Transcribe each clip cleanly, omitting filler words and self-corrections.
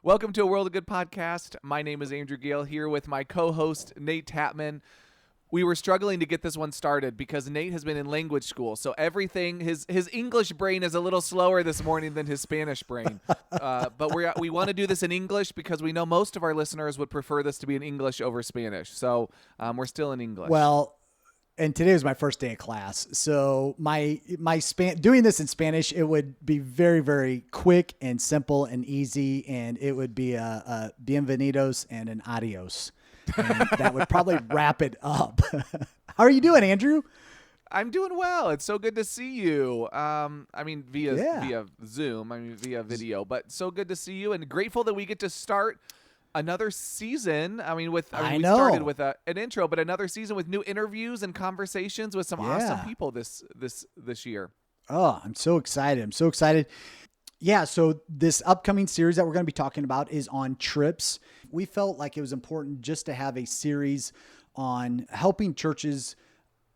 Welcome to A World of Good podcast. My name is Andrew Gale here with my co-host Nate Tapman. We were struggling to get this one started because Nate has been in language school, so everything his English brain is a little slower this morning than his Spanish brain. But we want to do this in English because we know most of our listeners would prefer this to be in English over Spanish. So we're still in English. Well, and today was my first day of class, so doing this in Spanish, it would be very, very quick and simple and easy, and it would be a bienvenidos and an adios, and that would probably wrap it up. How are you doing, Andrew? I'm doing well. It's so good to see you. Via Zoom, via video, but so good to see you, and grateful that we get to start another season. We started with an intro, but another season with new interviews and conversations with some awesome people this year. Oh, I'm so excited. Yeah, so this upcoming series that we're going to be talking about is on trips. We felt like it was important just to have a series on helping churches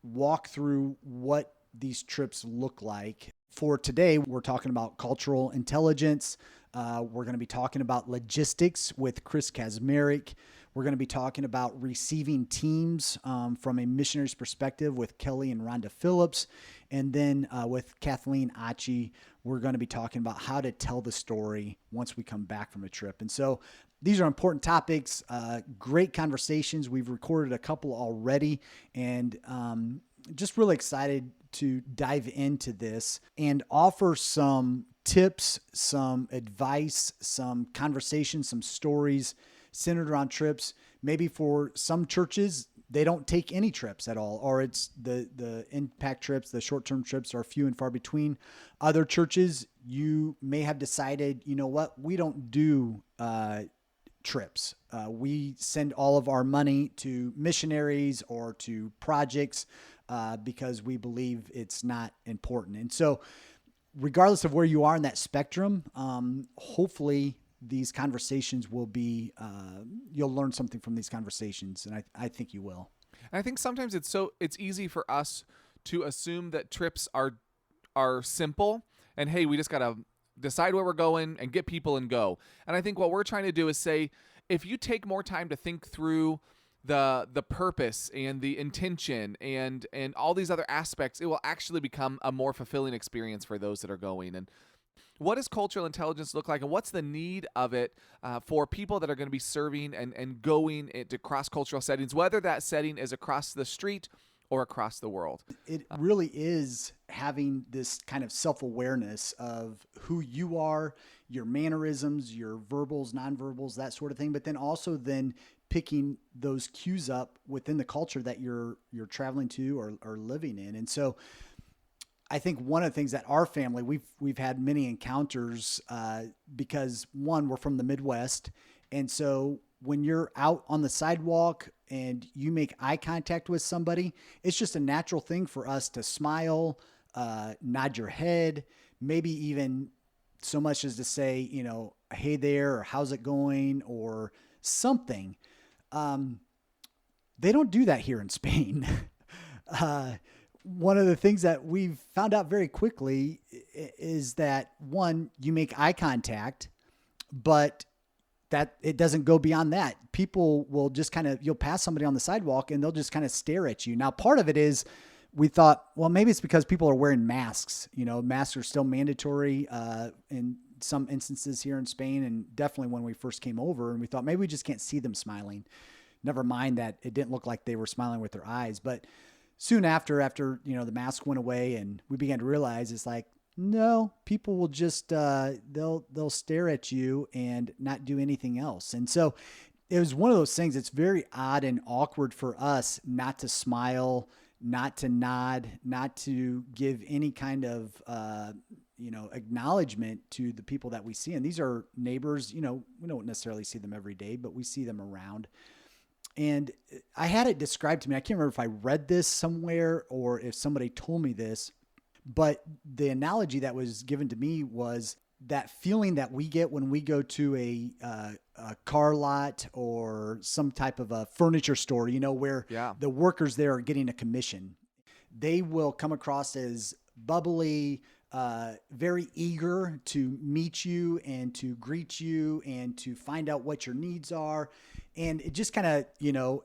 walk through what these trips look like. For today, we're talking about cultural intelligence. We're going to be talking about logistics with Chris Kazmarek. We're going to be talking about receiving teams from a missionary's perspective with Kelly and Rhonda Phillips. And then with Kathleen Achi, we're going to be talking about how to tell the story once we come back from a trip. And so these are important topics, great conversations. We've recorded a couple already, and just really excited to dive into this and offer some tips, some advice, some conversations, some stories centered around trips. Maybe for some churches, they don't take any trips at all, or it's the impact trips, the short-term trips are few and far between. Other churches, you may have decided, you know what, we don't do trips. We send all of our money to missionaries or to projects because we believe it's not important. And so regardless of where you are in that spectrum, hopefully these conversations will be, you'll learn something from these conversations. And I think you will. And I think sometimes it's easy for us to assume that trips are simple and, hey, we just got to decide where we're going and get people and go. And I think what we're trying to do is say, if you take more time to think through the purpose and the intention and all these other aspects, it will actually become a more fulfilling experience for those that are going. And what does cultural intelligence look like, and what's the need of it for people that are going to be serving and going into cross-cultural settings, whether that setting is across the street or across the world? It really is having this kind of self-awareness of who you are, your mannerisms, your verbals, nonverbals, that sort of thing, but then also picking those cues up within the culture that you're traveling to or living in. And so I think one of the things that our family, we've had many encounters because one, we're from the Midwest. And so when you're out on the sidewalk and you make eye contact with somebody, it's just a natural thing for us to smile, nod your head, maybe even so much as to say, hey there, or how's it going, or something. They don't do that here in Spain. One of the things that we've found out very quickly is that, one, you make eye contact, but that it doesn't go beyond that. People will just you'll pass somebody on the sidewalk and they'll just kind of stare at you. Now, part of it is we thought, well, maybe it's because people are wearing masks. Masks are still mandatory in some instances here in Spain, and definitely when we first came over, and we thought maybe we just can't see them smiling. Never mind that it didn't look like they were smiling with their eyes. But soon after the mask went away and we began to realize it's like, no, people will just, they'll stare at you and not do anything else. And so it was one of those things that's very odd and awkward for us not to smile, not to nod, not to give any kind of, acknowledgement to the people that we see. And these are neighbors, we don't necessarily see them every day, but we see them around. And I had it described to me. I can't remember if I read this somewhere or if somebody told me this, but the analogy that was given to me was that feeling that we get when we go to a car lot or some type of a furniture store, where the workers there are getting a commission. They will come across as bubbly, very eager to meet you and to greet you and to find out what your needs are. And it just kind of,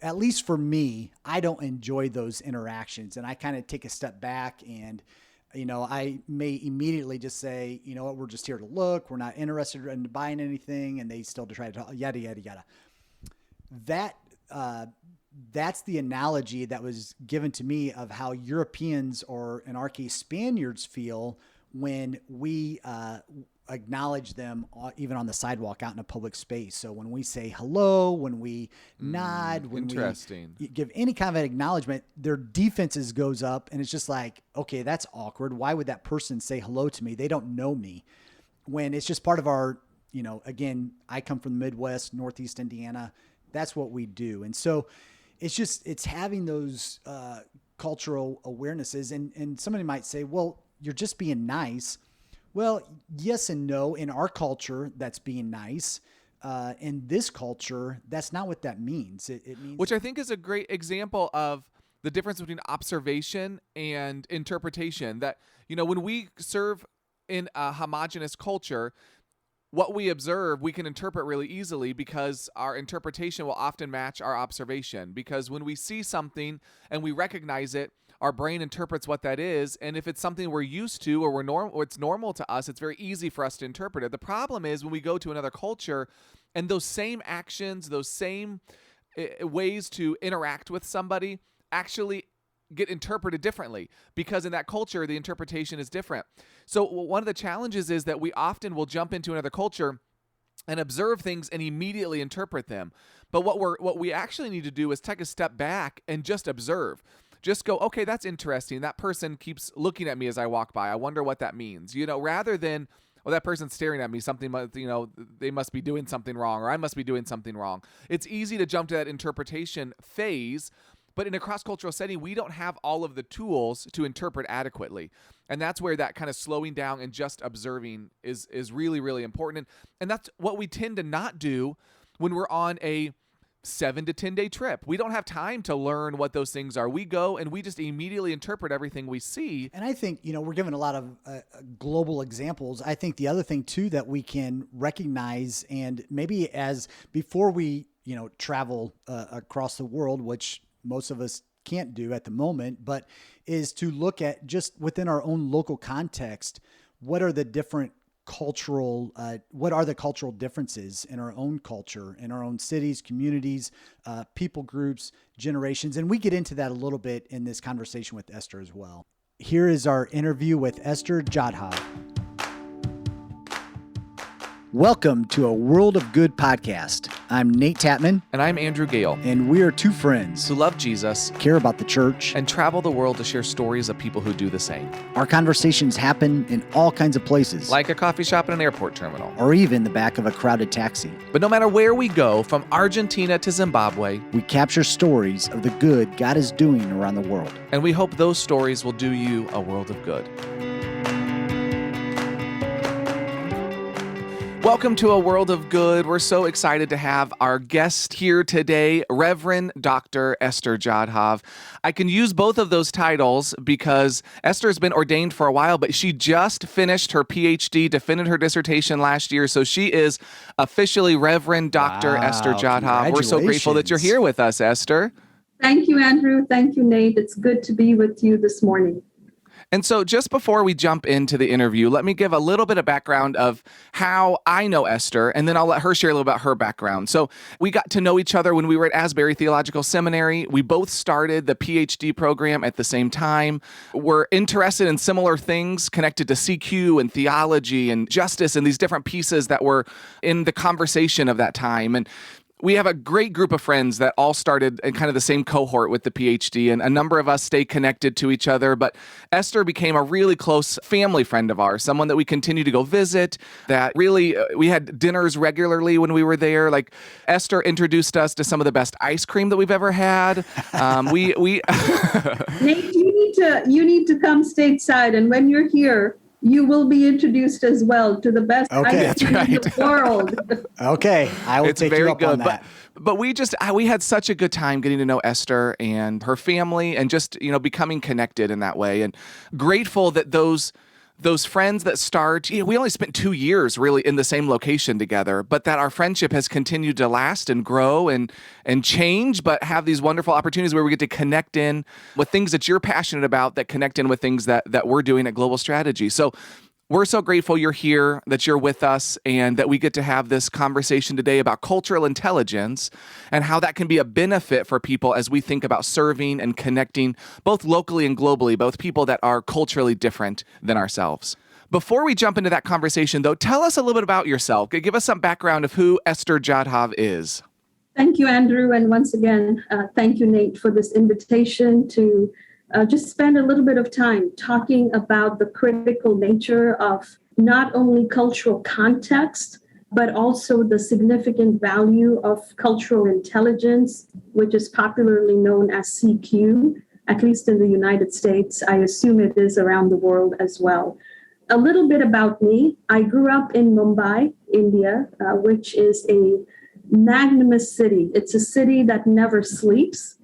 at least for me, I don't enjoy those interactions. And I kind of take a step back and, I may immediately just say, you know what, we're just here to look. We're not interested in buying anything. And they still try to talk, yada, yada, yada. That's the analogy that was given to me of how Europeans, or in our case, Spaniards, feel when we acknowledge them even on the sidewalk out in a public space. So when we say hello, when we nod, when we give any kind of an acknowledgement, their defenses goes up, and it's just like, okay, that's awkward. Why would that person say hello to me? They don't know me. When it's just part of our, again, I come from the Midwest, Northeast Indiana. That's what we do. And so it's having those cultural awarenesses. And somebody might say, well, you're just being nice. Well, yes and no. In our culture, that's being nice. In this culture, that's not what that means. It means, which I think is a great example of the difference between observation and interpretation. That, when we serve in a homogenous culture, what we observe, we can interpret really easily because our interpretation will often match our observation. Because when we see something and we recognize it, our brain interprets what that is. And if it's something we're used to or it's normal to us, it's very easy for us to interpret it. The problem is when we go to another culture and those same actions, those same ways to interact with somebody actually get interpreted differently, because in that culture, the interpretation is different. So one of the challenges is that we often will jump into another culture and observe things and immediately interpret them. But what we actually need to do is take a step back and just observe. Just go, okay, that's interesting. That person keeps looking at me as I walk by. I wonder what that means, rather than, oh, that person's staring at me. Something, they must be doing something wrong, or I must be doing something wrong. It's easy to jump to that interpretation phase. But in a cross-cultural setting, we don't have all of the tools to interpret adequately. And that's where that kind of slowing down and just observing is really, really important. And that's what we tend to not do when we're on a 7 to 10 day trip. We don't have time to learn what those things are. We go and we just immediately interpret everything we see. And I think, we're given a lot of global examples. I think the other thing too that we can recognize, and maybe before we, travel across the world, which most of us can't do at the moment, but is to look at just within our own local context, what are the cultural differences in our own culture, in our own cities, communities, people groups, generations. And we get into that a little bit in this conversation with Esther as well. Here is our interview with Esther Jadhav. Welcome to a World of Good podcast. I'm Nate Tatman. And I'm Andrew Gale. And we are two friends who love Jesus, care about the church, and travel the world to share stories of people who do the same. Our conversations happen in all kinds of places. Like a coffee shop and an airport terminal. Or even the back of a crowded taxi. But no matter where we go, from Argentina to Zimbabwe, we capture stories of the good God is doing around the world. And we hope those stories will do you a world of good. Welcome to A World of Good. We're so excited to have our guest here today, Reverend Dr. Esther Jadhav. I can use both of those titles because Esther's been ordained for a while, but she just finished her PhD, defended her dissertation last year, so she is officially Reverend Dr. Esther Jadhav. We're so grateful that you're here with us, Esther. Thank you, Andrew. Thank you, Nate. It's good to be with you this morning. And so just before we jump into the interview, let me give a little bit of background of how I know Esther, and then I'll let her share a little about her background. So we got to know each other when we were at Asbury Theological Seminary. We both started the PhD program at the same time. We're interested in similar things connected to CQ and theology and justice and these different pieces that were in the conversation of that time. And we have a great group of friends that all started in kind of the same cohort with the PhD, and a number of us stay connected to each other. But Esther became a really close family friend of ours, someone that we continue to go visit, that really, we had dinners regularly when we were there. Like, Esther introduced us to some of the best ice cream that we've ever had. We Nate, you need to come stateside, and when you're here, you will be introduced as well to the best ice cream in the world. Okay, I will take you up on that. But we had such a good time getting to know Esther and her family, and just becoming connected in that way, and grateful that those those friends that start, we only spent 2 years really in the same location together, but that our friendship has continued to last and grow and change, but have these wonderful opportunities where we get to connect in with things that you're passionate about, that connect in with things that we're doing at Global Strategy. So we're so grateful you're here, that you're with us, and that we get to have this conversation today about cultural intelligence and how that can be a benefit for people as we think about serving and connecting both locally and globally, both people that are culturally different than ourselves. Before we jump into that conversation, though, tell us a little bit about yourself. Give us some background of who Esther Jadhav is. Thank you, Andrew. And once again, thank you, Nate, for this invitation to just spend a little bit of time talking about the critical nature of not only cultural context, but also the significant value of cultural intelligence, which is popularly known as CQ, at least in the United States. I assume it is around the world as well. A little bit about me. I grew up in Mumbai, India, which is a magnanimous city. It's a city that never sleeps.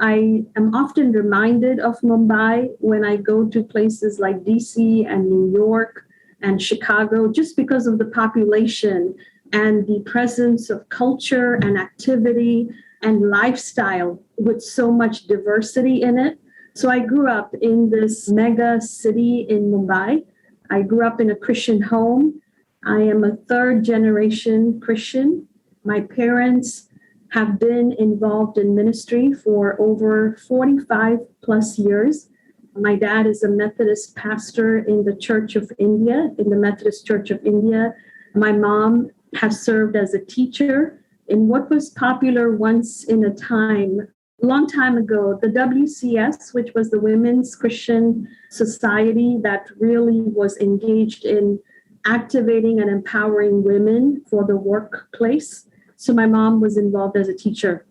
I am often reminded of Mumbai when I go to places like DC and New York and Chicago, just because of the population and the presence of culture and activity and lifestyle with so much diversity in it. So I grew up in this mega city in Mumbai. I grew up in a Christian home. I am a third generation Christian. My parents have been involved in ministry for over 45 plus years. My dad is a Methodist pastor in the Church of India, in the Methodist Church of India. My mom has served as a teacher in what was popular once in a time, a long time ago, the WCS, which was the Women's Christian Society that really was engaged in activating and empowering women for the workplace. So my mom was involved as a teacher.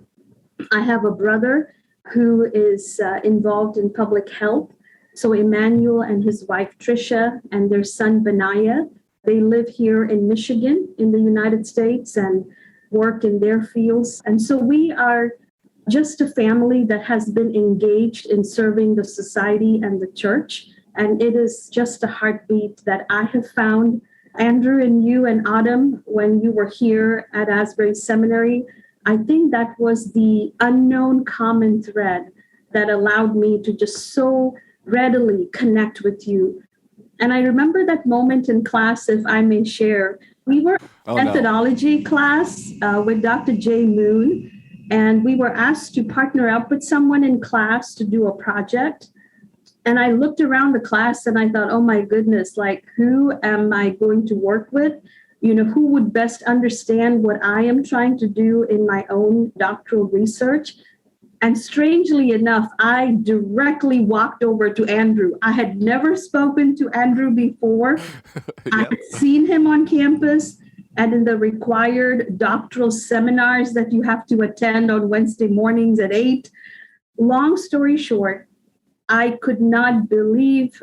I have a brother who is involved in public health. So Emmanuel and his wife, Tricia, and their son, Benaiah, they live here in Michigan in the United States and work in their fields. And so we are just a family that has been engaged in serving the society and the church. And it is just a heartbeat that I have found. Andrew and you and Autumn, when you were here at Asbury Seminary, I think that was the unknown common thread that allowed me to just so readily connect with you. And I remember that moment in class, if I may share. We were methodology class with Dr. J. Moon, and we were asked to partner up with someone in class to do a project. And I looked around the class and I thought, oh my goodness, like, who am I going to work with? Who would best understand what I am trying to do in my own doctoral research? And strangely enough, I directly walked over to Andrew. I had never spoken to Andrew before. I had seen him on campus and in the required doctoral seminars that you have to attend on Wednesday mornings at 8. Long story short, I could not believe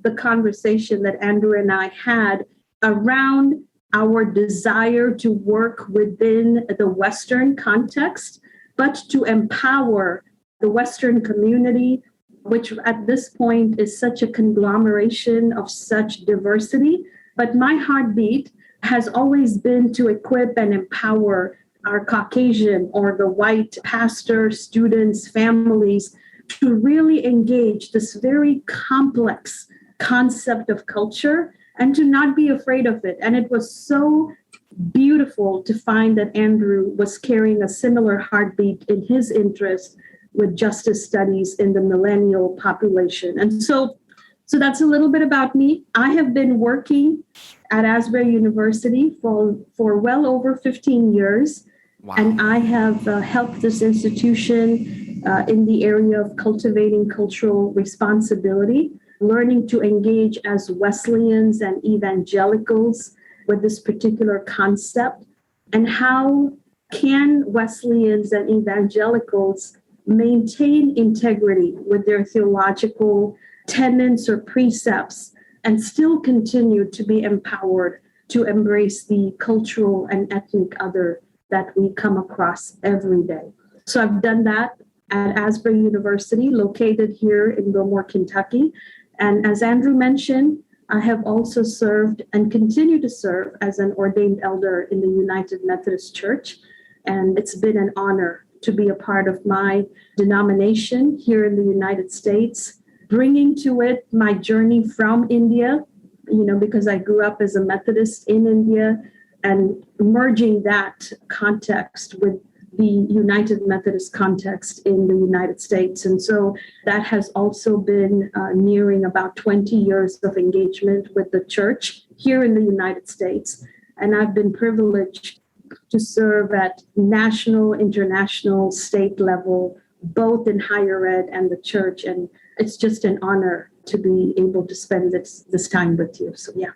the conversation that Andrew and I had around our desire to work within the Western context, but to empower the Western community, which at this point is such a conglomeration of such diversity. But my heartbeat has always been to equip and empower our Caucasian or the white pastors, students, families, to really engage this very complex concept of culture and to not be afraid of it. And it was so beautiful to find that Andrew was carrying a similar heartbeat in his interest with justice studies in the millennial population. And so that's a little bit about me. I have been working at Asbury University for well over 15 years. Wow. And I have helped this institution in the area of cultivating cultural responsibility, learning to engage as Wesleyans and evangelicals with this particular concept, and how can Wesleyans and evangelicals maintain integrity with their theological tenets or precepts and still continue to be empowered to embrace the cultural and ethnic other that we come across every day. So I've done that at Asbury University, located here in Wilmore, Kentucky. And as Andrew mentioned, I have also served and continue to serve as an ordained elder in the United Methodist Church. And it's been an honor to be a part of my denomination here in the United States, bringing to it my journey from India, because I grew up as a Methodist in India, and merging that context with the United Methodist context in the United States. And so that has also been nearing about 20 years of engagement with the church here in the United States. And I've been privileged to serve at national, international, state level, both in higher ed and the church. And it's just an honor to be able to spend this time with you. So, yeah.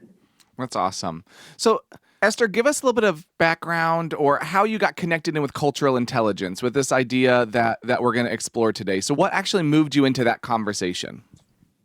That's awesome. So, Esther, give us a little bit of background or how you got connected in with cultural intelligence with this idea that we're going to explore today. So what actually moved you into that conversation?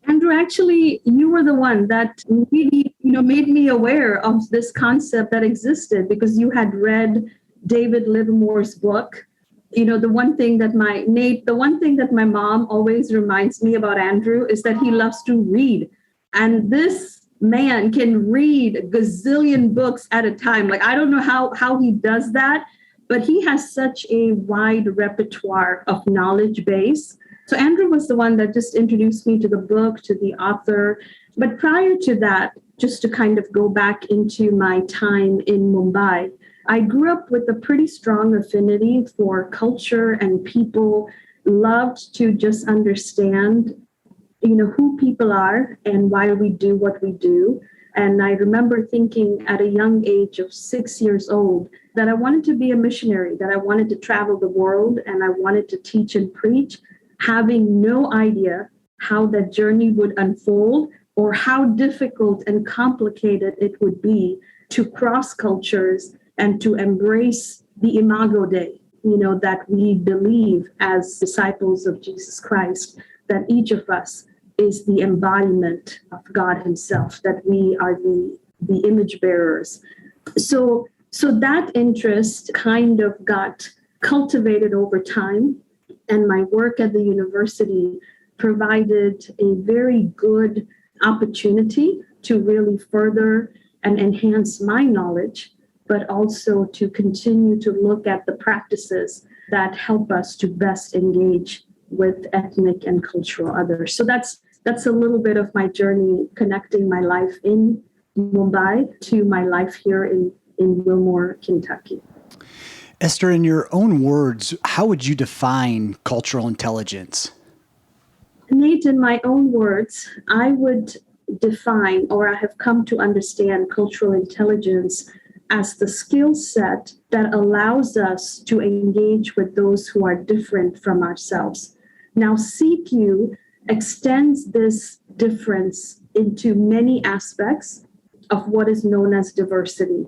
Andrew, actually, you were the one that really, made me aware of this concept that existed because you had read David Livermore's book. The one thing that my mom always reminds me about Andrew is that he loves to read. And this man can read a gazillion books at a time. Like, I don't know how he does that, but he has such a wide repertoire of knowledge base. So Andrew was the one that just introduced me to the book, to the author. But prior to that, just to kind of go back into my time in Mumbai, I grew up with a pretty strong affinity for culture and people, loved to just understand who people are and why we do what we do. And I remember thinking at a young age of 6 years old that I wanted to be a missionary, that I wanted to travel the world and I wanted to teach and preach, having no idea how that journey would unfold or how difficult and complicated it would be to cross cultures and to embrace the Imago Dei, that we believe as disciples of Jesus Christ, that each of us is the embodiment of God himself, that we are the image bearers. So that interest kind of got cultivated over time, and my work at the university provided a very good opportunity to really further and enhance my knowledge, but also to continue to look at the practices that help us to best engage with ethnic and cultural others. So that's a little bit of my journey connecting my life in Mumbai to my life here in Wilmore, Kentucky. Esther, in your own words, how would you define cultural intelligence? Nate, in my own words, I would define, or I have come to understand cultural intelligence as the skill set that allows us to engage with those who are different from ourselves. Now, CQ extends this difference into many aspects of what is known as diversity.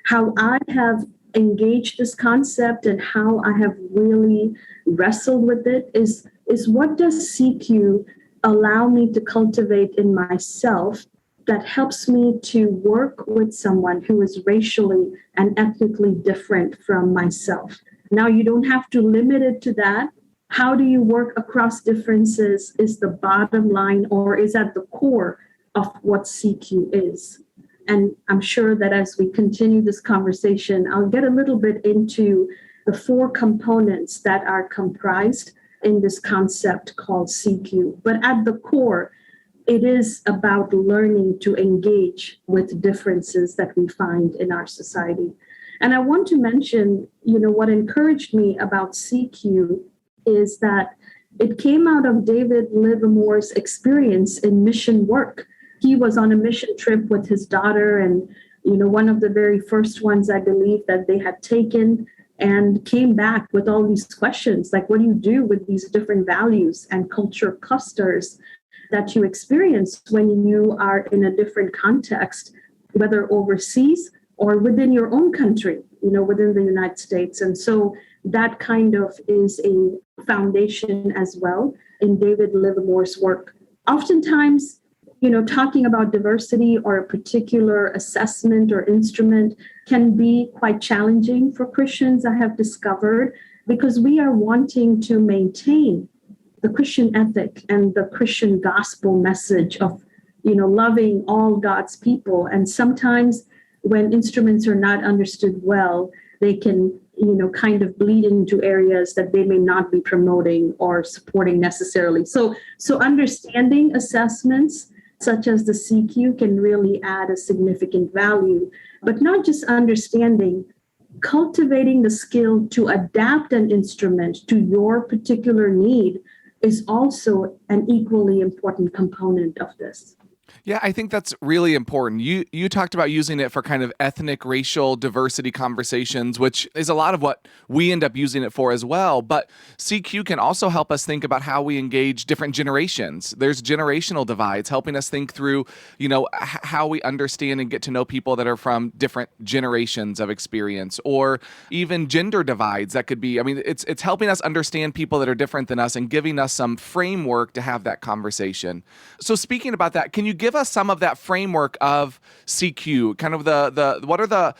How I have engaged this concept and how I have really wrestled with it is what does CQ allow me to cultivate in myself that helps me to work with someone who is racially and ethnically different from myself. Now, you don't have to limit it to that. How do you work across differences is the bottom line, or is at the core of what CQ is. And I'm sure that as we continue this conversation, I'll get a little bit into the 4 components that are comprised in this concept called CQ. But at the core, it is about learning to engage with differences that we find in our society. And I want to mention, what encouraged me about CQ is that it came out of David Livermore's experience in mission work. He was on a mission trip with his daughter, and one of the very first ones I believe that they had taken, and came back with all these questions like, what do you do with these different values and culture clusters that you experience when you are in a different context, whether overseas or within your own country, within the United States. And so that kind of is a foundation as well in David Livermore's work. Oftentimes, talking about diversity or a particular assessment or instrument can be quite challenging for Christians, I have discovered, because we are wanting to maintain the Christian ethic and the Christian gospel message of loving all God's people. And sometimes when instruments are not understood well, they can, kind of bleed into areas that they may not be promoting or supporting necessarily. So understanding assessments such as the CQ can really add a significant value, but not just understanding, cultivating the skill to adapt an instrument to your particular need is also an equally important component of this. Yeah, I think that's really important. You talked about using it for kind of ethnic, racial diversity conversations, which is a lot of what we end up using it for as well. But CQ can also help us think about how we engage different generations. There's generational divides, helping us think through, how we understand and get to know people that are from different generations of experience, or even gender divides. That could be, it's helping us understand people that are different than us and giving us some framework to have that conversation. So speaking about that, can you give us some of that framework of CQ, kind of what are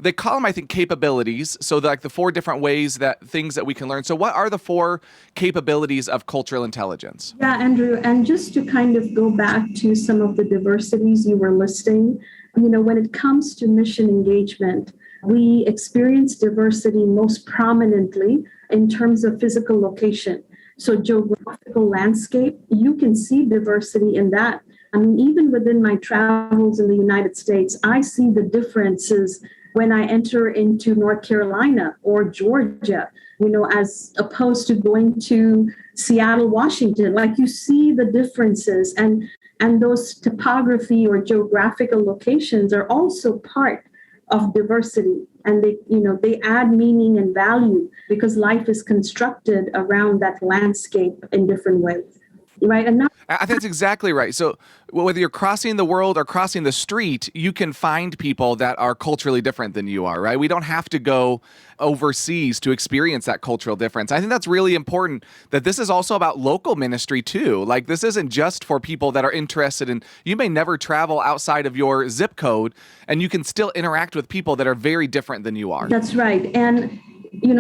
they call them, I think, capabilities. So like the 4 different ways things that we can learn. So what are the 4 capabilities of cultural intelligence? Yeah, Andrew, and just to kind of go back to some of the diversities you were listing, when it comes to mission engagement, we experience diversity most prominently in terms of physical location. So geographical landscape, you can see diversity in that. Even within my travels in the United States, I see the differences when I enter into North Carolina or Georgia, as opposed to going to Seattle, Washington. Like, you see the differences, and those topography or geographical locations are also part of diversity. And they add meaning and value because life is constructed around that landscape in different ways. Right. And I think that's exactly right. So whether you're crossing the world or crossing the street, you can find people that are culturally different than you are, right? We don't have to go overseas to experience that cultural difference. I think that's really important, that this is also about local ministry too. Like, this isn't just for people that are interested in, you may never travel outside of your zip code, and you can still interact with people that are very different than you are. That's right. And,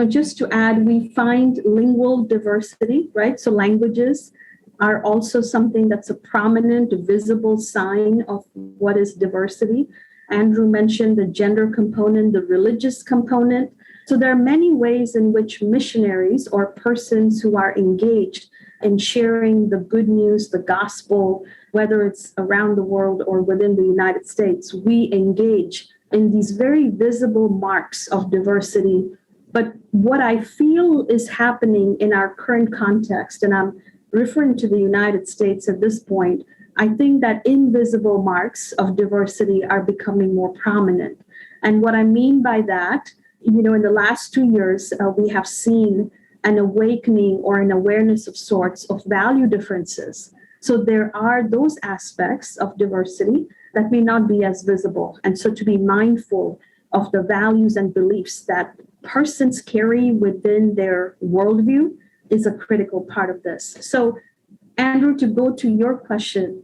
just to add, we find lingual diversity, right? So languages are also something that's a prominent, visible sign of what is diversity. Andrew mentioned the gender component, the religious component. So there are many ways in which missionaries or persons who are engaged in sharing the good news, the gospel, whether it's around the world or within the United States, we engage in these very visible marks of diversity. But what I feel is happening in our current context, and I'm referring to the United States at this point, I think that invisible marks of diversity are becoming more prominent. And what I mean by that, in the last 2 years, we have seen an awakening or an awareness of sorts of value differences. So there are those aspects of diversity that may not be as visible. And so to be mindful of the values and beliefs that persons carry within their worldview is a critical part of this. So, Andrew, to go to your question,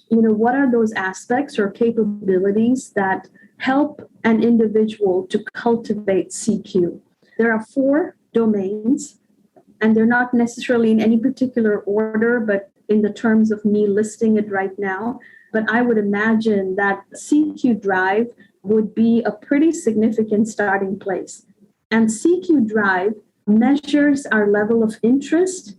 what are those aspects or capabilities that help an individual to cultivate CQ? There are 4 domains, and they're not necessarily in any particular order, but in the terms of me listing it right now. But I would imagine that CQ Drive would be a pretty significant starting place. And CQ Drive measures our level of interest,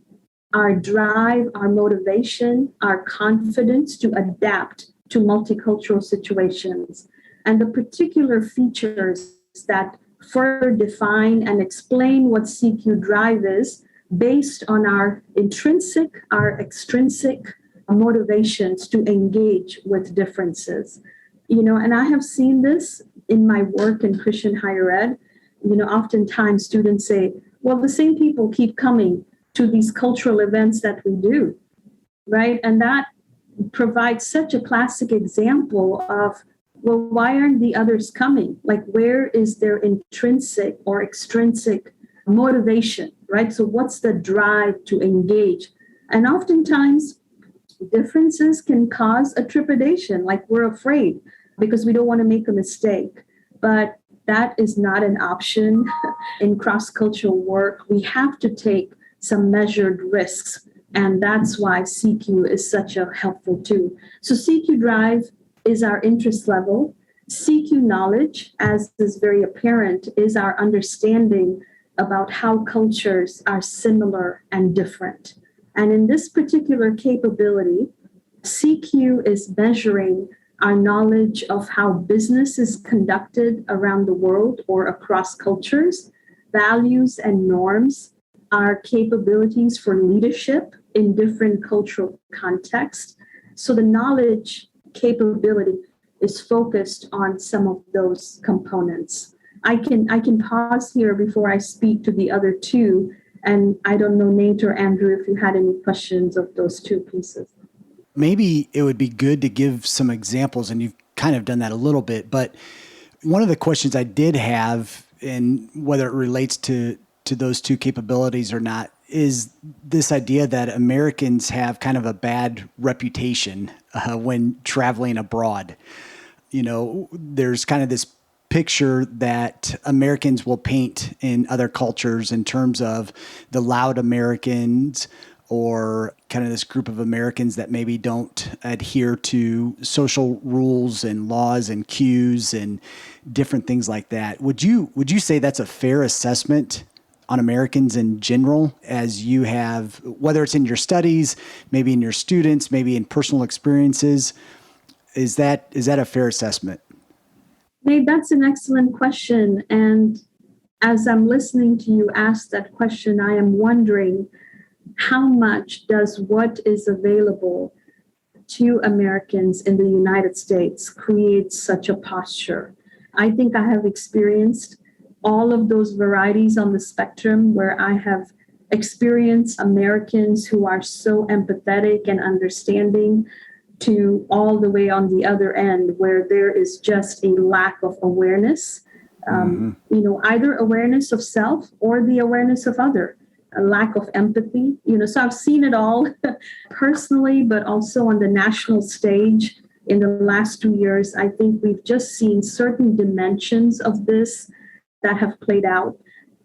our drive, our motivation, our confidence to adapt to multicultural situations, and the particular features that further define and explain what CQ Drive is based on our intrinsic, our extrinsic motivations to engage with differences. And I have seen this in my work in Christian higher ed. Oftentimes students say, well, the same people keep coming to these cultural events that we do, right? And that provides such a classic example of, well, why aren't the others coming? Like, where is their intrinsic or extrinsic motivation, right? So what's the drive to engage? And oftentimes differences can cause a trepidation, like we're afraid because we don't want to make a mistake. But that is not an option in cross-cultural work. We have to take some measured risks And that's why CQ is such a helpful tool. So CQ Drive is our interest level. CQ Knowledge, as is very apparent, is our understanding about how cultures are similar and different. And in this particular capability, CQ is measuring our knowledge of how business is conducted around the world or across cultures, values and norms, our capabilities for leadership in different cultural contexts. So the knowledge capability is focused on some of those components. I can pause here before I speak to the other two. And I don't know, Nate or Andrew, if you had any questions of those two pieces. Maybe it would be good to give some examples, and you've kind of done that a little bit, but one of the questions I did have, and whether it relates to those two capabilities or not, is this idea that Americans have kind of a bad reputation when traveling abroad. You know, there's kind of this picture that Americans will paint in other cultures in terms of the loud Americans, or kind of this group of Americans that maybe don't adhere to social rules and laws and cues and different things like that. Would you say that's a fair assessment on Americans in general, as you have, whether it's in your studies, maybe in your students, maybe in personal experiences? Is that a fair assessment? Nate, that's an excellent question. And as I'm listening to you ask that question, I am wondering, how much does what is available to Americans in the United States create such a posture? I think I have experienced all of those varieties on the spectrum, where I have experienced Americans who are so empathetic and understanding, to all the way on the other end where there is just a lack of awareness, either awareness of self or the awareness of other, a lack of empathy. So I've seen it all personally, but also on the national stage in the last 2 years. I think we've just seen certain dimensions of this that have played out.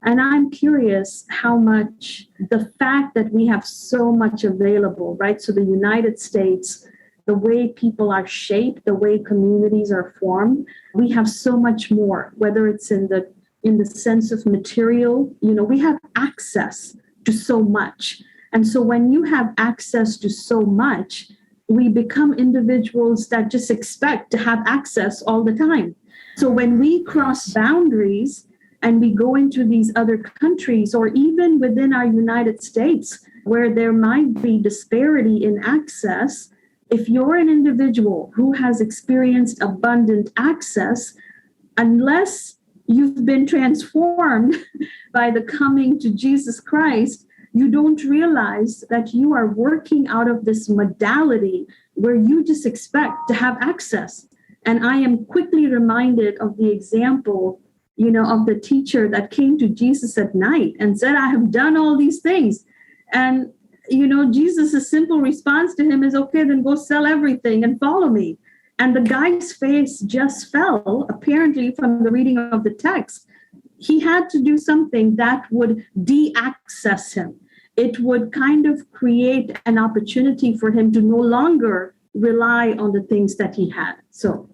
And I'm curious how much the fact that we have so much available, right? So the United States, the way people are shaped, the way communities are formed, we have so much more, whether it's in the sense of material, we have access to so much. And so when you have access to so much, we become individuals that just expect to have access all the time. So when we cross boundaries and we go into these other countries, or even within our United States, where there might be disparity in access, if you're an individual who has experienced abundant access, unless you've been transformed by the coming to Jesus Christ, you don't realize that you are working out of this modality where you just expect to have access. And I am quickly reminded of the example, of the teacher that came to Jesus at night and said, I have done all these things. And Jesus' simple response to him is, okay, then go sell everything and follow me. And the guy's face just fell, apparently from the reading of the text. He had to do something that would de-access him. It would kind of create an opportunity for him to no longer rely on the things that he had. So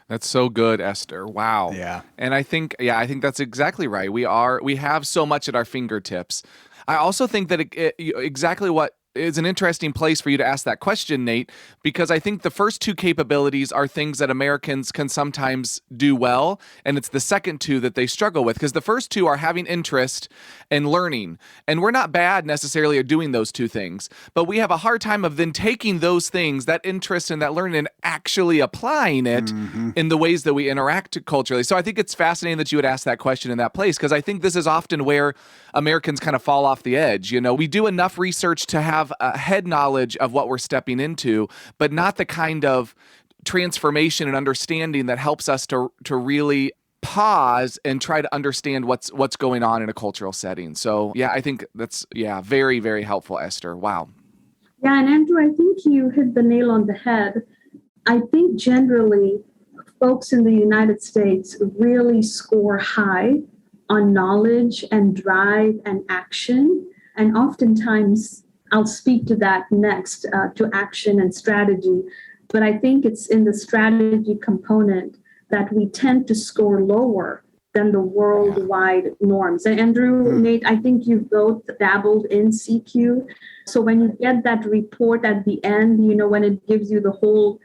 that's so good, Esther. Wow. Yeah. And I think that's exactly right. We have so much at our fingertips. I also think that exactly what is an interesting place for you to ask that question, Nate, because I think the first two capabilities are things that Americans can sometimes do well, and it's the second two that they struggle with, because the first two are having interest and learning, and we're not bad necessarily at doing those two things, but we have a hard time of then taking those things, that interest and that learning, and actually applying it in the ways that we interact culturally. So I think it's fascinating that you would ask that question in that place, because I think this is often where Americans kind of fall off the edge. We do enough research to have a head knowledge of what we're stepping into, but not the kind of transformation and understanding that helps us to really pause and try to understand what's going on in a cultural setting. So yeah, I think that's very, very helpful, Esther. Wow. Yeah, and Andrew, I think you hit the nail on the head. I think generally folks in the United States really score high on knowledge and drive and action. And oftentimes I'll speak to that next, to action and strategy. But I think it's in the strategy component that we tend to score lower than the worldwide norms. And Andrew, Nate, I think you both dabbled in CQ. So when you get that report at the end, when it gives you the whole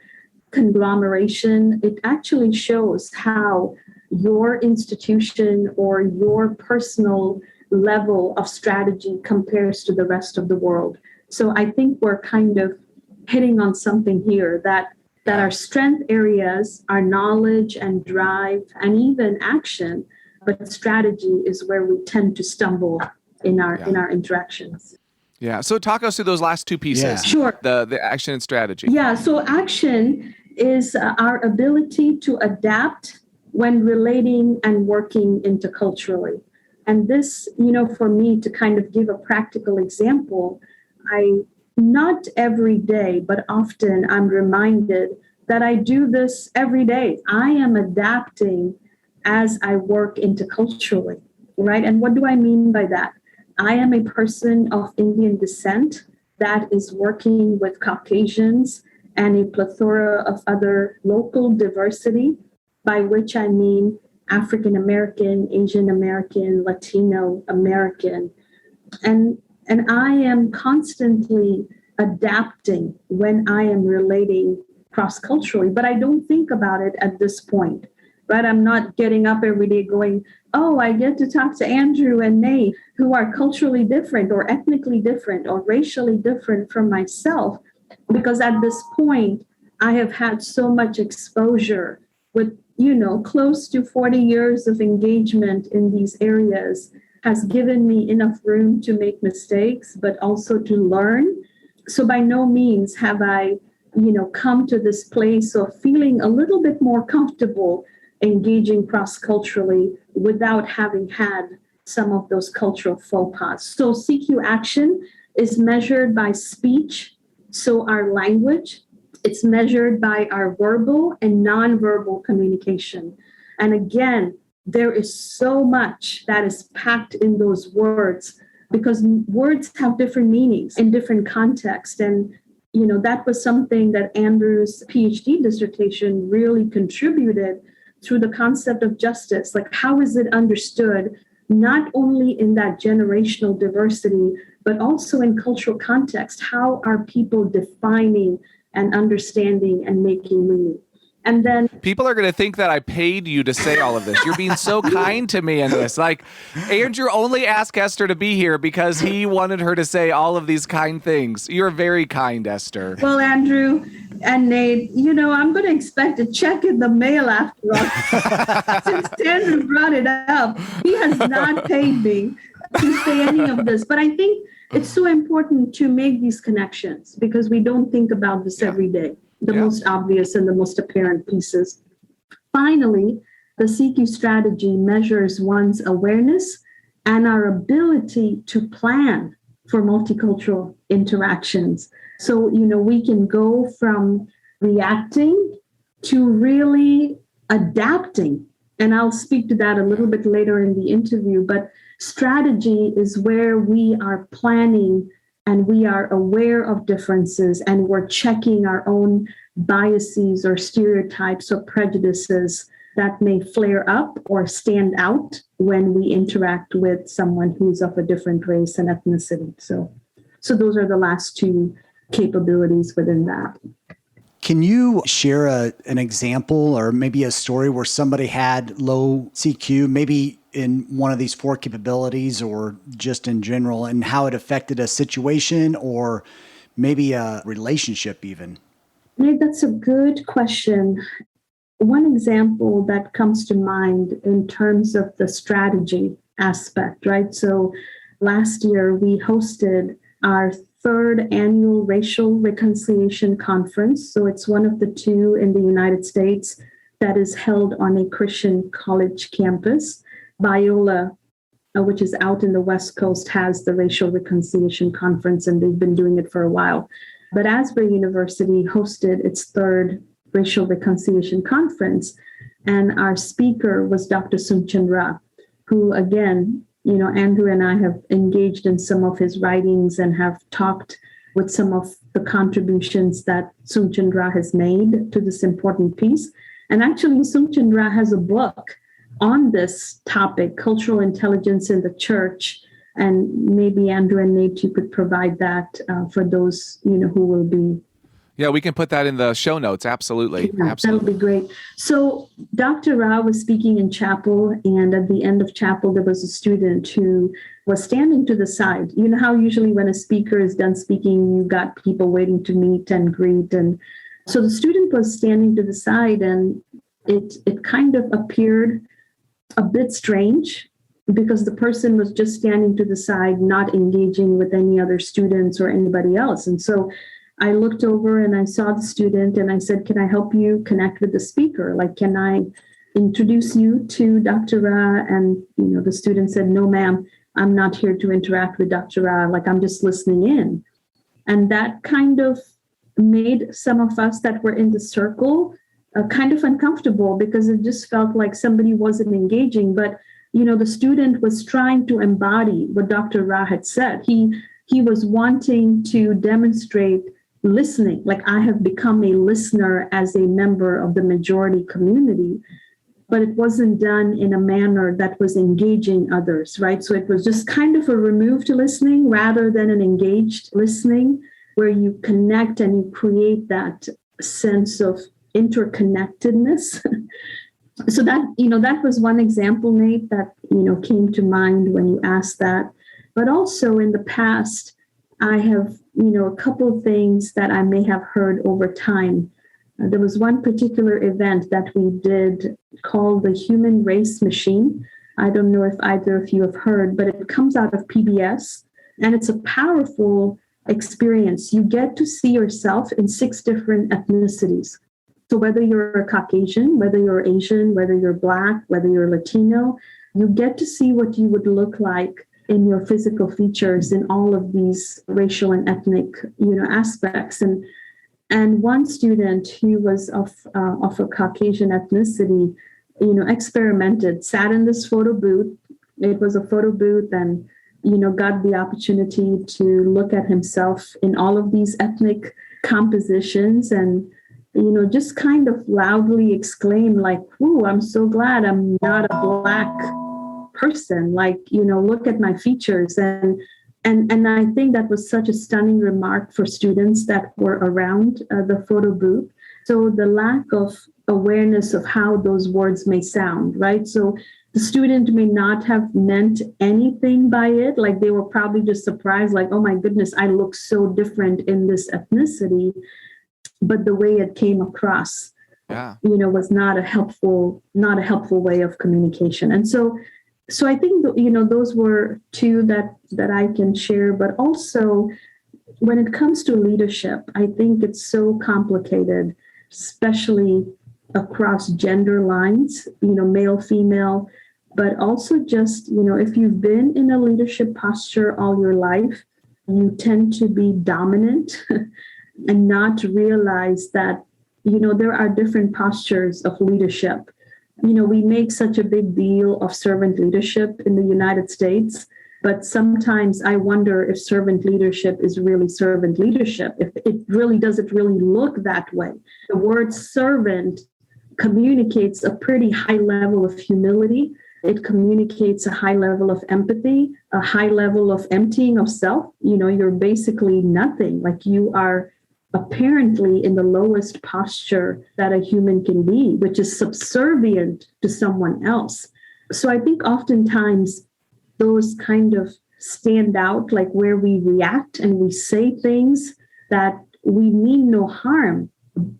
conglomeration, it actually shows how your institution or your personal level of strategy compares to the rest of the world. So I think we're kind of hitting on something here that our strength areas are knowledge and drive and even action, but strategy is where we tend to stumble in our interactions. Yeah. So talk us through those last two pieces. Yeah. Sure. The action and strategy. Yeah. So action is our ability to adapt when relating and working interculturally. And this, for me to kind of give a practical example, not every day, but often I'm reminded that I do this every day. I am adapting as I work interculturally, right? And what do I mean by that? I am a person of Indian descent that is working with Caucasians and a plethora of other local diversity, by which I mean African American, Asian American, Latino American. And I am constantly adapting when I am relating cross-culturally, but I don't think about it at this point, right? I'm not getting up every day going, oh, I get to talk to Andrew and Nate, who are culturally different or ethnically different or racially different from myself, because at this point, I have had so much exposure with, close to 40 years of engagement in these areas has given me enough room to make mistakes, but also to learn. So by no means have I, come to this place of feeling a little bit more comfortable engaging cross-culturally without having had some of those cultural faux pas. So CQ action is measured by speech, so our language. It's measured by our verbal and nonverbal communication. And again, there is so much that is packed in those words because words have different meanings in different contexts. And, that was something that Andrew's PhD dissertation really contributed through the concept of justice. Like, how is it understood, not only in that generational diversity, but also in cultural context? How are people defining and understanding and making meaning? And then people are going to think that I paid you to say all of this. You're being so kind to me in this. Like, Andrew only asked Esther to be here because he wanted her to say all of these kind things. You're very kind, Esther. Well, Andrew and Nate, I'm going to expect a check in the mail after all. Since Andrew brought it up, he has not paid me to say any of this. But I think it's so important to make these connections because we don't think about this every day. The most obvious and the most apparent pieces. Finally, the CQ strategy measures one's awareness and our ability to plan for multicultural interactions. So, we can go from reacting to really adapting. And I'll speak to that a little bit later in the interview, but strategy is where we are planning and we are aware of differences and we're checking our own biases or stereotypes or prejudices that may flare up or stand out when we interact with someone who's of a different race and ethnicity. So those are the last two capabilities within that. Can you share an example or maybe a story where somebody had low CQ, maybe in one of these four capabilities or just in general, and how it affected a situation or maybe a relationship even? Nate, that's a good question. One example that comes to mind in terms of the strategy aspect, right? So last year we hosted our third annual Racial Reconciliation Conference. So it's one of the two in the United States that is held on a Christian college campus. Biola, which is out in the West Coast, has the Racial Reconciliation Conference, and they've been doing it for a while. But Asbury University hosted its third Racial Reconciliation Conference, and our speaker was Dr. Soomchandra, who, again, Andrew and I have engaged in some of his writings and have talked with some of the contributions that Sumchandra has made to this important piece. And actually, Sumchandra has a book on this topic, cultural intelligence in the church. And maybe Andrew and Nate, you could provide that for those, who will be. Yeah, we can put that in the show notes. Absolutely. Yeah, Absolutely. That'll be great. So Dr. Rao was speaking in chapel, and at the end of chapel, there was a student who was standing to the side. You know how usually when a speaker is done speaking, you got people waiting to meet and greet. And so the student was standing to the side, and it kind of appeared a bit strange because the person was just standing to the side, not engaging with any other students or anybody else. And so I looked over and I saw the student and I said, can I help you connect with the speaker? Like, can I introduce you to Dr. Ra? And, the student said, no, ma'am, I'm not here to interact with Dr. Ra. Like, I'm just listening in. And that kind of made some of us that were in the circle kind of uncomfortable because it just felt like somebody wasn't engaging. But, the student was trying to embody what Dr. Ra had said. He was wanting to demonstrate listening, like I have become a listener as a member of the majority community, but it wasn't done in a manner that was engaging others, right? So it was just kind of a removed listening rather than an engaged listening where you connect and you create that sense of interconnectedness. So that was one example, Nate, that, came to mind when you asked that. But also in the past, I have, a couple of things that I may have heard over time. There was one particular event that we did called the Human Race Machine. I don't know if either of you have heard, but it comes out of PBS, and it's a powerful experience. You get to see yourself in 6 different ethnicities. So whether you're a Caucasian, whether you're Asian, whether you're Black, whether you're Latino, you get to see what you would look like in your physical features in all of these racial and ethnic, aspects. And one student who was of a Caucasian ethnicity, experimented, sat in this photo booth. It was a photo booth, and got the opportunity to look at himself in all of these ethnic compositions, and just kind of loudly exclaim, like, "Ooh, I'm so glad I'm not a Black person, like, look at my features." And I think that was such a stunning remark for students that were around the photo booth. So the lack of awareness of how those words may sound, right? So the student may not have meant anything by it, like they were probably just surprised, like, oh my goodness, I look so different in this ethnicity. But the way it came across, was not a helpful way of communication. And so I think, those were 2 that I can share. But also, when it comes to leadership, I think it's so complicated, especially across gender lines, male, female, but also just, if you've been in a leadership posture all your life, you tend to be dominant and not realize that, there are different postures of leadership. We make such a big deal of servant leadership in the United States, but sometimes I wonder if servant leadership is really servant leadership, if it really look that way. The word servant communicates a pretty high level of humility. It communicates a high level of empathy, a high level of emptying of self. You're basically nothing, like you are apparently in the lowest posture that a human can be, which is subservient to someone else. So I think oftentimes those kind of stand out, like where we react and we say things that we mean no harm,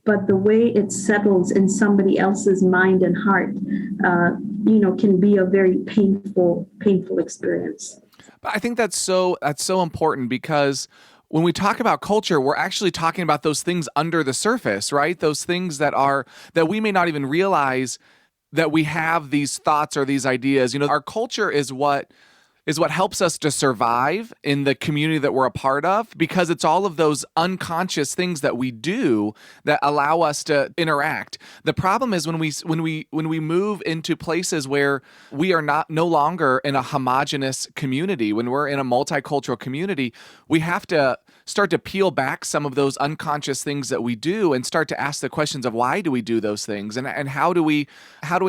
but the way it settles in somebody else's mind and heart, can be a very painful experience. I think that's so important because when we talk about culture, we're actually talking about those things under the surface, right? Those things that we may not even realize that we have these thoughts or these ideas. Our culture is what is what helps us to survive in the community that we're a part of, because it's all of those unconscious things that we do that allow us to interact. The problem is when we move into places where we are no longer in a homogenous community, when we're in a multicultural community, we have to start to peel back some of those unconscious things that we do and start to ask the questions of why do we do those things, and how do we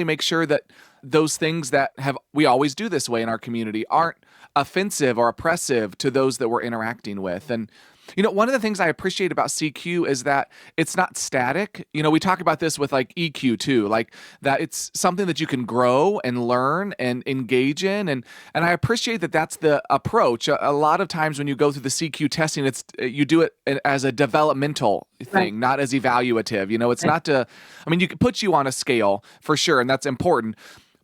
make sure that those things that we always do this way in our community aren't offensive or oppressive to those that we're interacting with. And one of the things I appreciate about CQ is that it's not static. We talk about this with like EQ too, like that it's something that you can grow and learn and engage in. And I appreciate that that's the approach. A lot of times when you go through the CQ testing, you do it as a developmental thing, not as evaluative. It's not you can put you on a scale for sure, and that's important.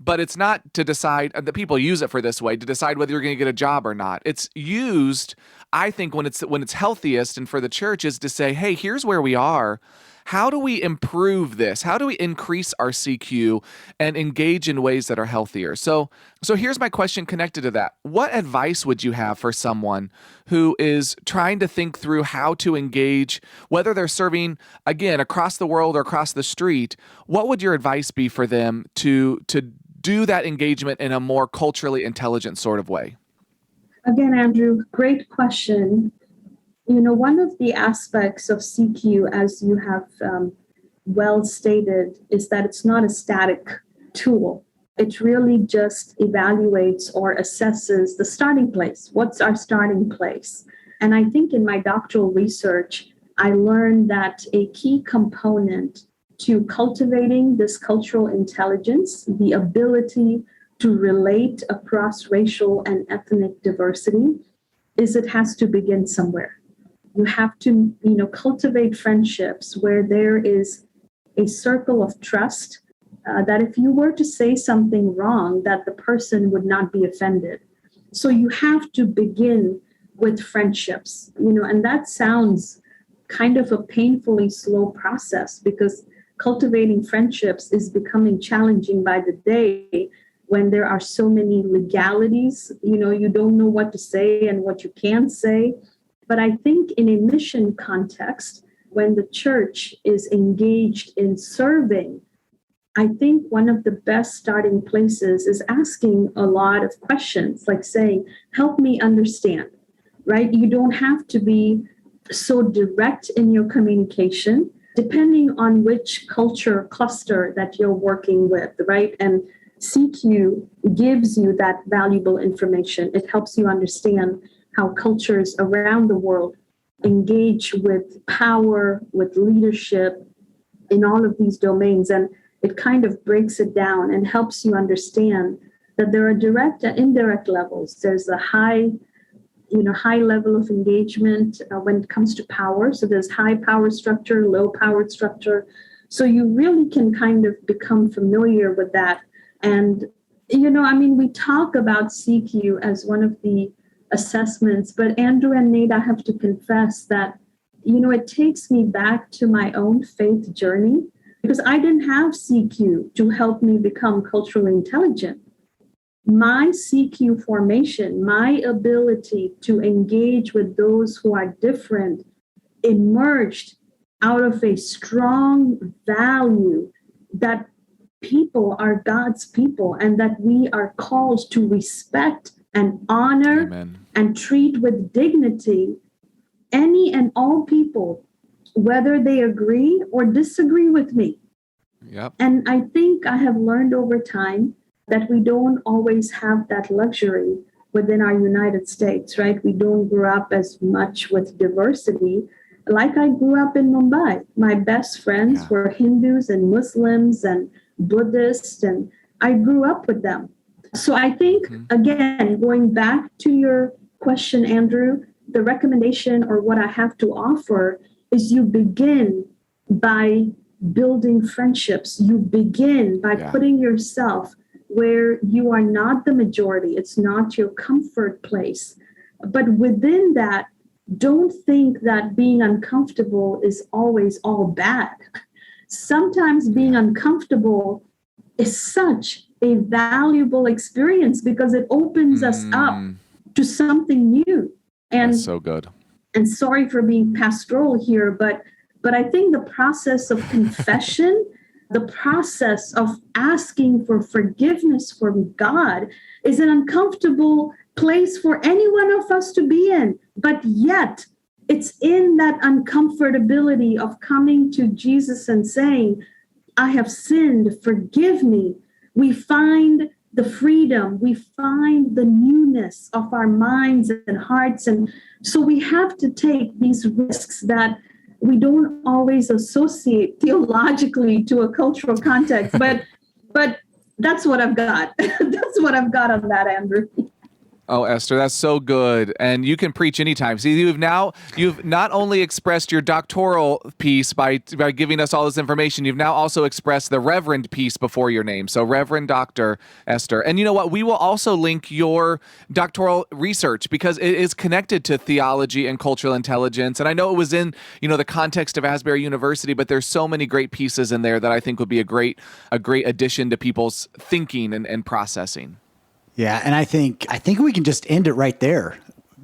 But it's not to decide, that people use it for this way, to decide whether you're going to get a job or not. It's used, I think, when it's healthiest and for the church is to say, hey, here's where we are. How do we improve this? How do we increase our CQ and engage in ways that are healthier? So here's my question connected to that. What advice would you have for someone who is trying to think through how to engage, whether they're serving, again, across the world or across the street? What would your advice be for them to do that engagement in a more culturally intelligent sort of way? Again, Andrew, great question. One of the aspects of CQ, as you have well stated, is that it's not a static tool. It really just evaluates or assesses the starting place. What's our starting place? And I think in my doctoral research, I learned that a key component to cultivating this cultural intelligence, the ability to relate across racial and ethnic diversity, is it has to begin somewhere. You have to, cultivate friendships where there is a circle of trust, that if you were to say something wrong, that the person would not be offended. So you have to begin with friendships, and that sounds kind of a painfully slow process, because cultivating friendships is becoming challenging by the day when there are so many legalities. You don't know what to say and what you can't say. But I think in a mission context, when the church is engaged in serving, I think one of the best starting places is asking a lot of questions, like saying, help me understand, right? You don't have to be so direct in your communication, depending on which culture cluster that you're working with, right? And CQ gives you that valuable information. It helps you understand how cultures around the world engage with power, with leadership in all of these domains. And it kind of breaks it down and helps you understand that there are direct and indirect levels. There's a high level of engagement when it comes to power. So there's high power structure, low power structure. So you really can kind of become familiar with that. And, we talk about CQ as one of the assessments, but Andrew and Nate, I have to confess that, it takes me back to my own faith journey, because I didn't have CQ to help me become culturally intelligent. My CQ formation, my ability to engage with those who are different, emerged out of a strong value that people are God's people and that we are called to respect and honor Amen. And treat with dignity any and all people, whether they agree or disagree with me. Yep. And I think I have learned over time that we don't always have that luxury within our United States, right? We don't grow up as much with diversity. Like I grew up in Mumbai. My best friends were Hindus and Muslims and Buddhists, and I grew up with them. So I think, again, going back to your question, Andrew, the recommendation or what I have to offer is you begin by building friendships. You begin by putting yourself where you are not the majority. It's not your comfort place. But within that, don't think that being uncomfortable is always all bad. Sometimes being uncomfortable is such a valuable experience because it opens us up to something new. And That's so good. And sorry for being pastoral here, but I think the process of confession, the process of asking for forgiveness from God is an uncomfortable place for any one of us to be in. But yet, it's in that uncomfortability of coming to Jesus and saying, I have sinned, forgive me. We find the freedom, we find the newness of our minds and hearts. And so we have to take these risks that we don't always associate theologically to a cultural context, but that's what I've got. That's what I've got on that, Andrew. Oh, Esther, that's so good. And you can preach anytime. See, you've not only expressed your doctoral piece by giving us all this information, you've now also expressed the Reverend piece before your name. So Reverend Dr. Esther. And you know what? We will also link your doctoral research because it is connected to theology and cultural intelligence. And I know it was in, the context of Asbury University, but there's so many great pieces in there that I think would be a great addition to people's thinking and processing. Yeah, and I think we can just end it right there.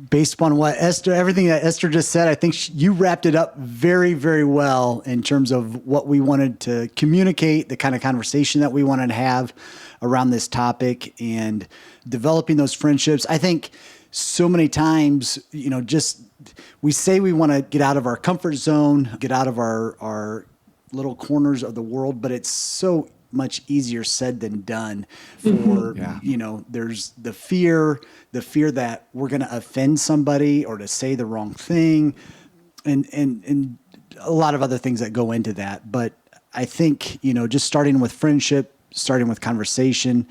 Based upon everything that Esther just said, I think you wrapped it up very, very well in terms of what we wanted to communicate, the kind of conversation that we wanted to have around this topic and developing those friendships. I think so many times, just we say we want to get out of our comfort zone, get out of our little corners of the world, but it's so much easier said than done for, there's the fear that we're going to offend somebody or to say the wrong thing and a lot of other things that go into that. But I think, just starting with friendship, starting with conversation,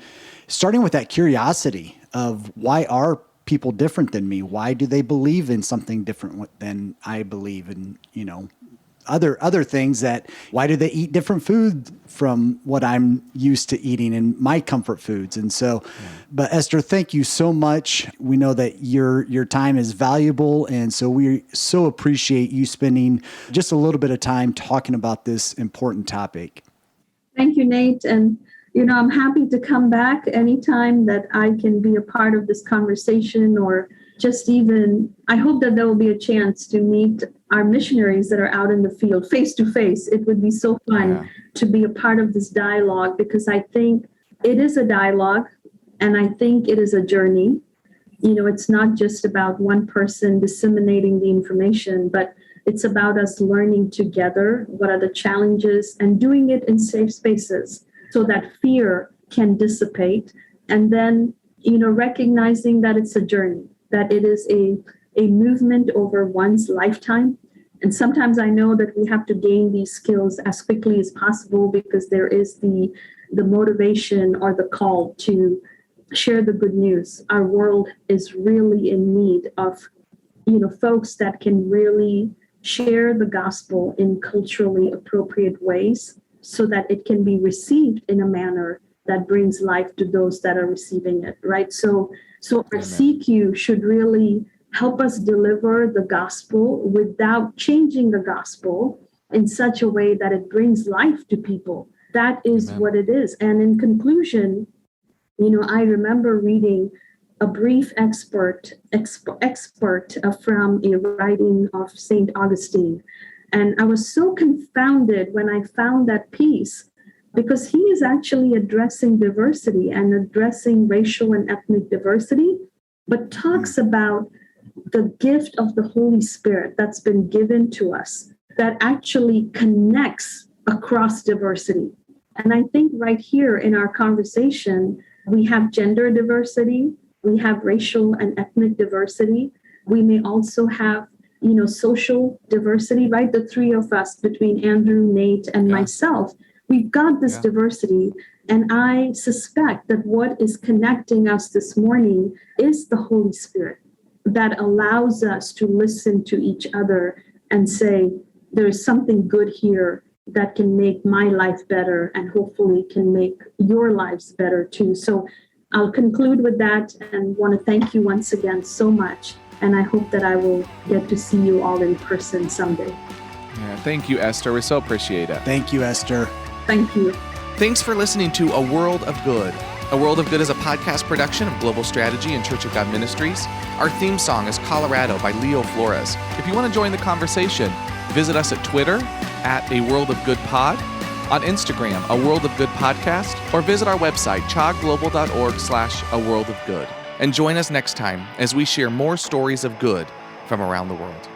starting with that curiosity of why are people different than me? Why do they believe in something different than I believe? And, other things that why do they eat different food from what I'm used to eating and my comfort foods. And so, but Esther, thank you so much. We know that your time is valuable. And so we so appreciate you spending just a little bit of time talking about this important topic. Thank you, Nate. And, I'm happy to come back anytime that I can be a part of this conversation or just even, I hope that there will be a chance to meet our missionaries that are out in the field face to face. It would be so fun to be a part of this dialogue because I think it is a dialogue and I think it is a journey. It's not just about one person disseminating the information, but it's about us learning together what are the challenges and doing it in safe spaces so that fear can dissipate. And then, recognizing that it's a journey, that it is a movement over one's lifetime. And sometimes I know that we have to gain these skills as quickly as possible because there is the motivation or the call to share the good news. Our world is really in need of, folks that can really share the gospel in culturally appropriate ways so that it can be received in a manner that brings life to those that are receiving it, right? So our CQ should really help us deliver the gospel without changing the gospel in such a way that it brings life to people. That is what it is. And in conclusion, I remember reading a brief expert from a writing of St. Augustine. And I was so confounded when I found that piece because he is actually addressing diversity and addressing racial and ethnic diversity, but talks about the gift of the Holy Spirit that's been given to us that actually connects across diversity. And I think right here in our conversation, we have gender diversity, we have racial and ethnic diversity. We may also have, social diversity, right? The three of us between Andrew, Nate, and myself, we've got this diversity. And I suspect that what is connecting us this morning is the Holy Spirit that allows us to listen to each other and say, there's something good here that can make my life better and hopefully can make your lives better too. So I'll conclude with that and want to thank you once again so much. And I hope that I will get to see you all in person someday. Yeah, thank you, Esther. We so appreciate it. Thank you, Esther. Thank you. Thanks for listening to A World of Good. A World of Good is a podcast production of Global Strategy and Church of God Ministries. Our theme song is Colorado by Leo Flores. If you want to join the conversation, visit us at Twitter at A World of Good Pod, on Instagram, A World of Good Podcast, or visit our website, chogglobal.org/A World of Good. And join us next time as we share more stories of good from around the world.